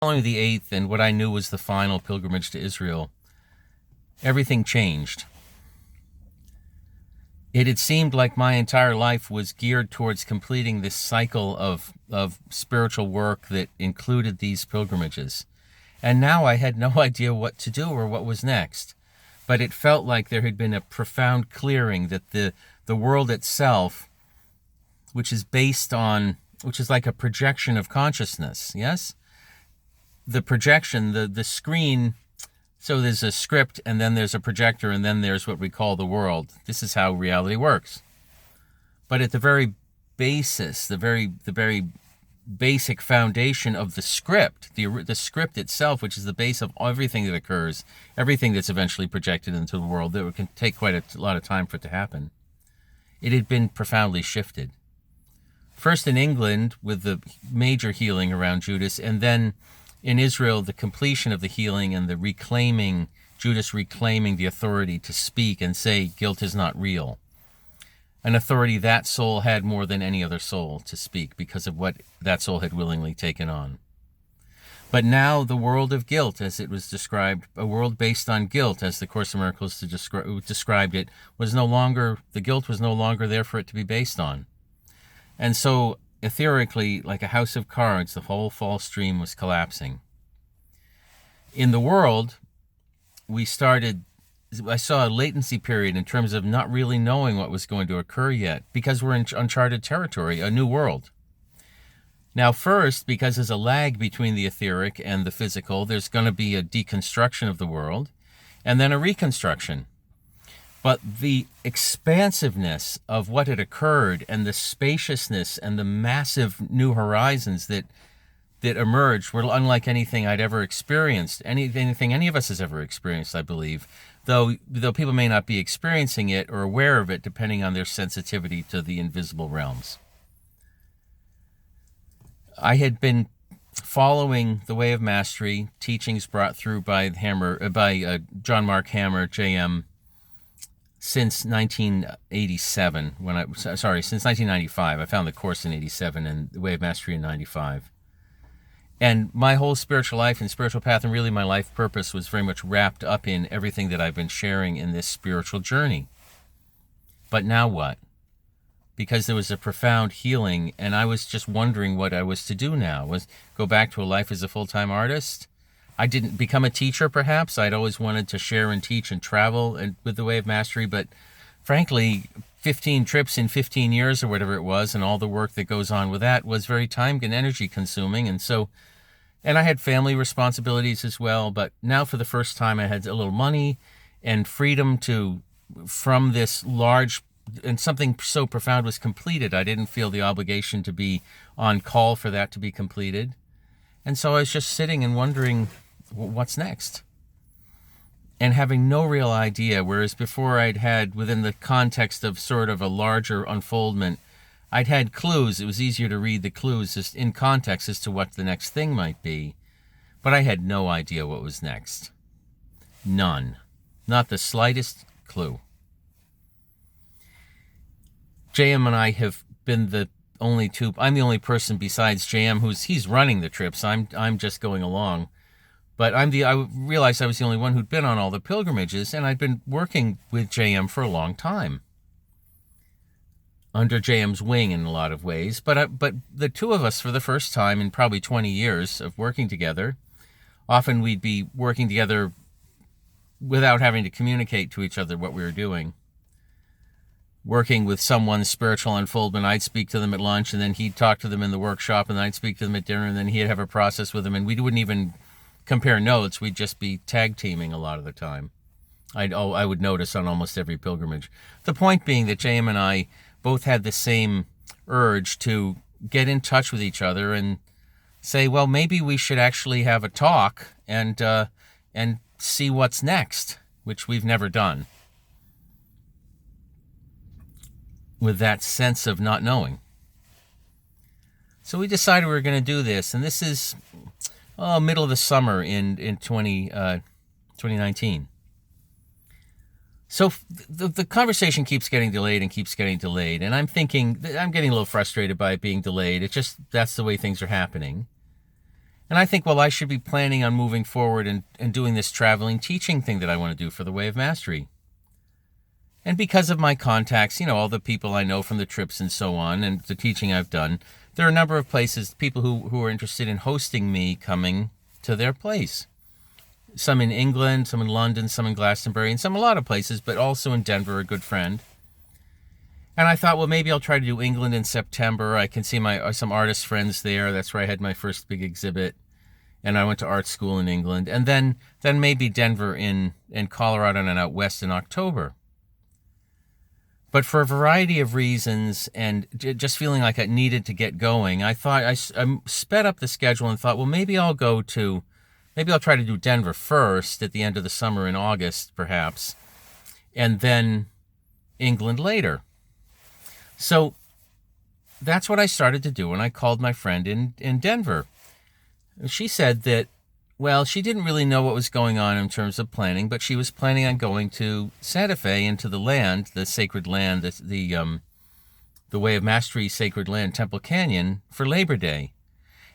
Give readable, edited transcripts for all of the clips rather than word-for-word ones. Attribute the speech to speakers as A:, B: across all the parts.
A: Following the eighth and what I knew was the final pilgrimage to Israel, everything changed. It had seemed like my entire life was geared towards completing this cycle of spiritual work that included these pilgrimages. And now I had no idea what to do or what was next. But it felt like there had been a profound clearing, that the world itself, which is like a projection of consciousness, yes? The projection, the screen, so there's a script and then there's a projector and then there's what we call the world. This is how reality works. But at the very basis, the very basic foundation of the script, the script itself, which is the base of everything that occurs, everything that's eventually projected into the world, that can take quite a lot of time for it to happen, it had been profoundly shifted. First in England with the major healing around Judas, and then in Israel, the completion of the healing and Judas reclaiming the authority to speak and say guilt is not real. An authority that soul had more than any other soul to speak because of what that soul had willingly taken on. But now the world of guilt, as it was described, a world based on guilt, as the Course in Miracles described it, the guilt was no longer there for it to be based on. And so, etherically, like a house of cards, the whole false stream was collapsing. In the world, I saw a latency period in terms of not really knowing what was going to occur yet, because we're in uncharted territory, a new world. Now, first, because there's a lag between the etheric and the physical, there's going to be a deconstruction of the world, and then a reconstruction. But the expansiveness of what had occurred and the spaciousness and the massive new horizons that emerged were unlike anything I'd ever experienced, anything any of us has ever experienced, I believe, though people may not be experiencing it or aware of it depending on their sensitivity to the invisible realms. I had been following the Way of Mastery, teachings brought through by John Mark Hammer, J.M., since 1987, since 1995. I found the Course in 87 and the Way of Mastery in 95. And my whole spiritual life and spiritual path, and really my life purpose, was very much wrapped up in everything that I've been sharing in this spiritual journey. But now what? Because there was a profound healing, and I was just wondering what I was to do now. Was go back to a life as a full-time artist? I didn't become a teacher, perhaps. I'd always wanted to share and teach and travel with the Way of Mastery, but frankly, 15 trips in 15 years or whatever it was, and all the work that goes on with that was very time and energy consuming. And I had family responsibilities as well, but now for the first time I had a little money and freedom from this large, and something so profound was completed. I didn't feel the obligation to be on call for that to be completed. And so I was just sitting and wondering, what's next? And having no real idea, whereas before I'd had, within the context of sort of a larger unfoldment, I'd had clues. It was easier to read the clues just in context as to what the next thing might be. But I had no idea what was next. None. Not the slightest clue. JM and I have been I'm the only person besides JM he's running the trips. I'm just going along. But I realized I was the only one who'd been on all the pilgrimages, and I'd been working with JM for a long time. Under JM's wing in a lot of ways. But the two of us, for the first time in probably 20 years of working together, often we'd be working together without having to communicate to each other what we were doing. Working with someone's spiritual unfoldment, I'd speak to them at lunch, and then he'd talk to them in the workshop, and then I'd speak to them at dinner, and then he'd have a process with them, and we wouldn't even compare notes. We'd just be tag teaming a lot of the time. I would notice on almost every pilgrimage. The point being that JM and I both had the same urge to get in touch with each other and say, well, maybe we should actually have a talk and see what's next, which we've never done, with that sense of not knowing. So we decided we were going to do this, and this is middle of the summer in 2019. So the conversation keeps getting delayed, and I'm thinking, I'm getting a little frustrated by it being delayed. It's just, that's the way things are happening. And I think, well, I should be planning on moving forward and doing this traveling teaching thing that I want to do for the Way of Mastery. And because of my contacts, all the people I know from the trips and so on, and the teaching I've done, there are a number of places, people who are interested in hosting me coming to their place. Some in England, some in London, some in Glastonbury, and some a lot of places, but also in Denver, a good friend. And I thought, well, maybe I'll try to do England in September. I can see some artist friends there. That's where I had my first big exhibit. And I went to art school in England. And then maybe Denver in Colorado and out west in October. But for a variety of reasons and just feeling like I needed to get going, I thought I sped up the schedule and thought, well, maybe I'll try to do Denver first at the end of the summer in August, perhaps, and then England later. So that's what I started to do, and I called my friend in Denver. She said that, well, she didn't really know what was going on in terms of planning, but she was planning on going to Santa Fe, into the land, the sacred land, the Way of Mastery sacred land, Temple Canyon, for Labor Day.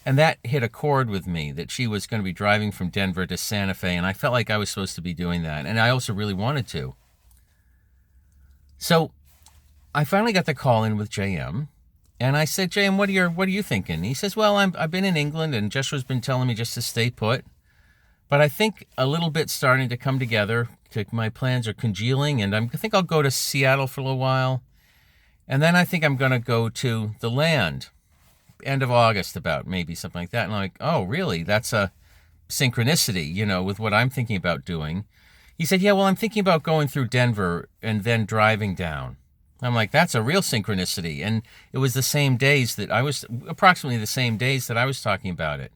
A: And that hit a chord with me, that she was going to be driving from Denver to Santa Fe, and I felt like I was supposed to be doing that, and I also really wanted to. So I finally got the call in with JM, and I said, JM, what are you thinking? He says, well, I've been in England, and Joshua's been telling me just to stay put, but I think a little bit starting to come together. My plans are congealing, and I think I'll go to Seattle for a little while, and then I think I'm going to go to the land, end of August about, maybe something like that. And I'm like, oh, really? That's a synchronicity, with what I'm thinking about doing. He said, yeah, well, I'm thinking about going through Denver and then driving down. I'm like, that's a real synchronicity. And it was approximately the same days that I was talking about it.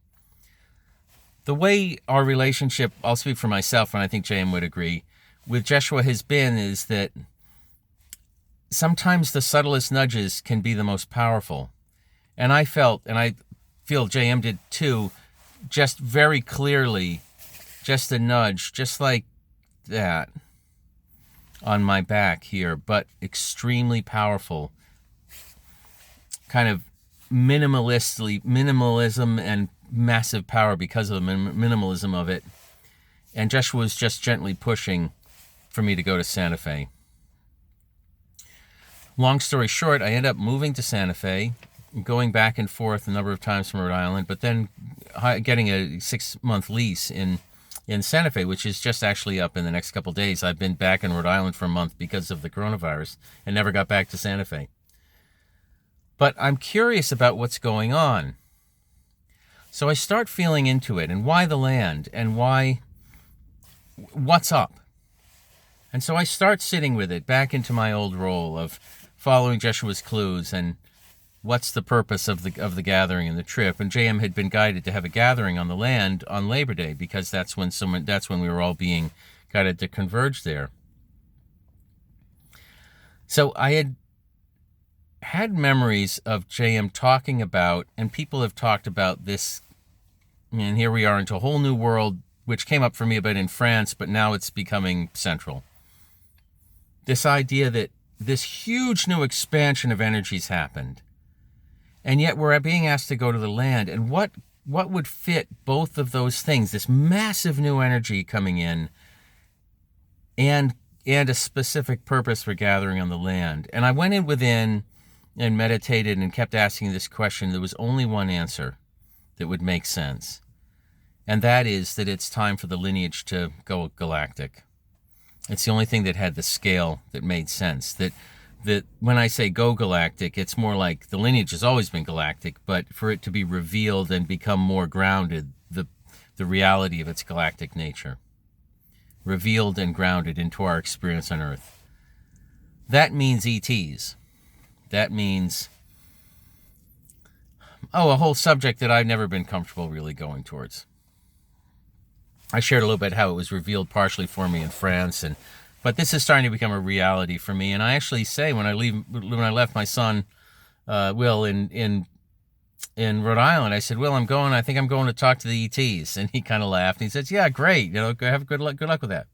A: The way our relationship, I'll speak for myself, and I think JM would agree, with Joshua has been is that sometimes the subtlest nudges can be the most powerful. And I felt, and I feel JM did too, just very clearly, just a nudge, just like that, on my back here, but extremely powerful, kind of minimalism and massive power because of the minimalism of it. And Joshua was just gently pushing for me to go to Santa Fe. Long story short, I ended up moving to Santa Fe, going back and forth a number of times from Rhode Island, but then getting a 6-month lease in Santa Fe, which is just actually up in the next couple of days. I've been back in Rhode Island for a month because of the coronavirus and never got back to Santa Fe. But I'm curious about what's going on. So I start feeling into it, and why the land, and what's up. And so I start sitting with it back into my old role of following Joshua's clues and what's the purpose of the gathering and the trip. And JM had been guided to have a gathering on the land on Labor Day, because that's when we were all being guided to converge there. So I had memories of JM talking about, and people have talked about this, and here we are into a whole new world, which came up for me a bit in France, but now it's becoming central. This idea that this huge new expansion of energies happened, and yet we're being asked to go to the land. And what would fit both of those things, this massive new energy coming in and a specific purpose for gathering on the land? And I went within and meditated and kept asking this question. There was only one answer that would make sense. And that is that it's time for the lineage to go galactic. It's the only thing that had the scale that made sense. That when I say go galactic, it's more like the lineage has always been galactic, but for it to be revealed and become more grounded, the reality of its galactic nature. Revealed and grounded into our experience on Earth. That means ETs. That means, a whole subject that I've never been comfortable really going towards. I shared a little bit how it was revealed partially for me in France, but this is starting to become a reality for me. And I actually say when I left my son, Will, in Rhode Island, I said, Will, I think I'm going to talk to the ETs. And he kind of laughed. And he says, yeah, great. Have good luck with that.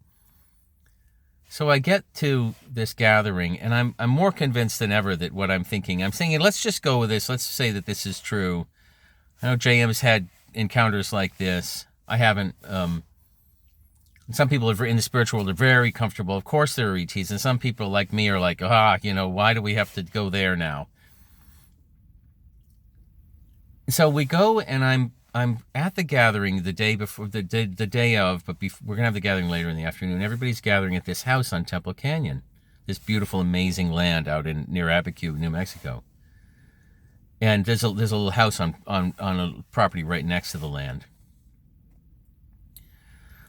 A: So I get to this gathering, and I'm more convinced than ever that what I'm thinking, let's just go with this. Let's say that this is true. I know JM's had encounters like this. I haven't. Some people in the spiritual world are very comfortable. Of course, there are ETs, and some people like me are like, why do we have to go there now? So we go, and I'm at the gathering the day before, the day of, but we're gonna have the gathering later in the afternoon. Everybody's gathering at this house on Temple Canyon, this beautiful, amazing land out near Abiquiu, New Mexico. And there's a little house on a property right next to the land.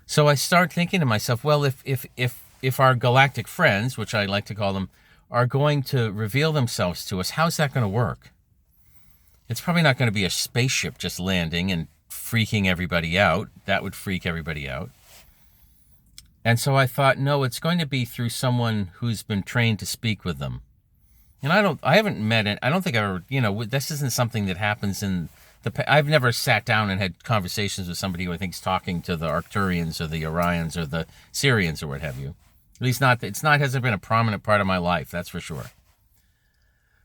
A: So I start thinking to myself, well, if our galactic friends, which I like to call them, are going to reveal themselves to us, how's that going to work? It's probably not going to be a spaceship just landing and freaking everybody out. That would freak everybody out. And so I thought, no, it's going to be through someone who's been trained to speak with them. And I haven't met it. I don't think I ever, this isn't something that happens I've never sat down and had conversations with somebody who I think is talking to the Arcturians or the Orions or the Sirians or what have you. At least hasn't been a prominent part of my life, that's for sure.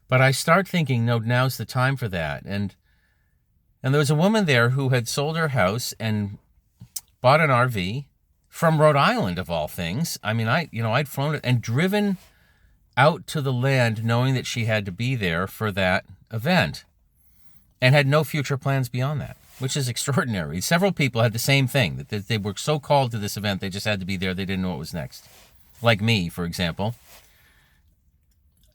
A: But I start thinking, no, now's the time for that. And there was a woman there who had sold her house and bought an RV from Rhode Island, of all things. I mean, I'd flown it and driven out to the land knowing that she had to be there for that event, and had no future plans beyond that, which is extraordinary. Several people had the same thing, that they were so called to this event, they just had to be there. They didn't know what was next. Like me, for example.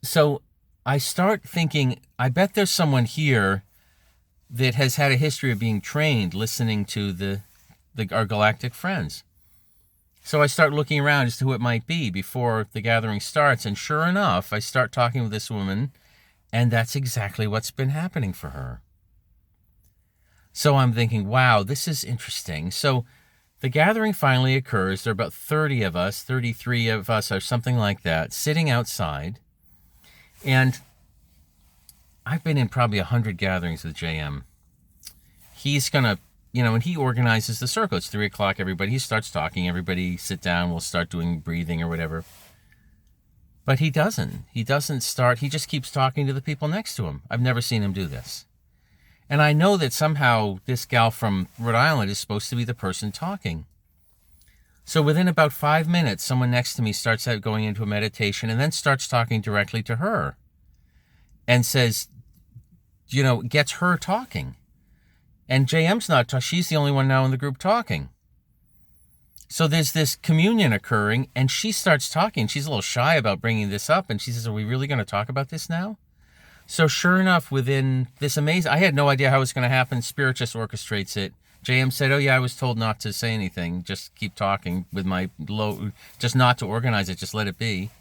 A: So I start thinking, I bet there's someone here that has had a history of being trained listening to our galactic friends. So I start looking around as to who it might be before the gathering starts. And sure enough, I start talking with this woman, and that's exactly what's been happening for her. So I'm thinking, wow, this is interesting. So the gathering finally occurs. There are about 30 of us, 33 of us or something like that, sitting outside. And I've been in probably 100 gatherings with JM. He's going to, and he organizes the circle. It's 3 o'clock, everybody. He starts talking. Everybody sit down. We'll start doing breathing or whatever. But he doesn't. He doesn't start. He just keeps talking to the people next to him. I've never seen him do this. And I know that somehow this gal from Rhode Island is supposed to be the person talking. So within about 5 minutes, someone next to me starts out going into a meditation and then starts talking directly to her and says, gets her talking. And JM's not talking. She's the only one now in the group talking. So there's this communion occurring, and she starts talking. She's a little shy about bringing this up, and she says, are we really going to talk about this now? So sure enough, within this amazing, I had no idea how it was going to happen. Spirit just orchestrates it. JM said, oh yeah, I was told not to say anything. Just keep talking with just not to organize it. Just let it be.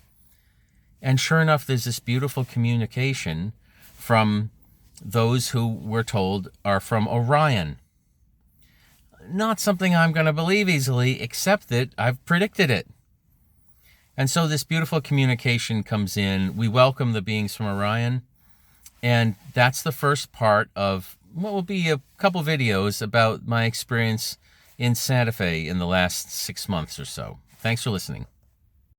A: And sure enough, there's this beautiful communication from those who we're told are from Orion. Not something I'm going to believe easily, except that I've predicted it. And so this beautiful communication comes in. We welcome the beings from Orion. And that's the first part of what will be a couple videos about my experience in Santa Fe in the last 6 months or so. Thanks for listening.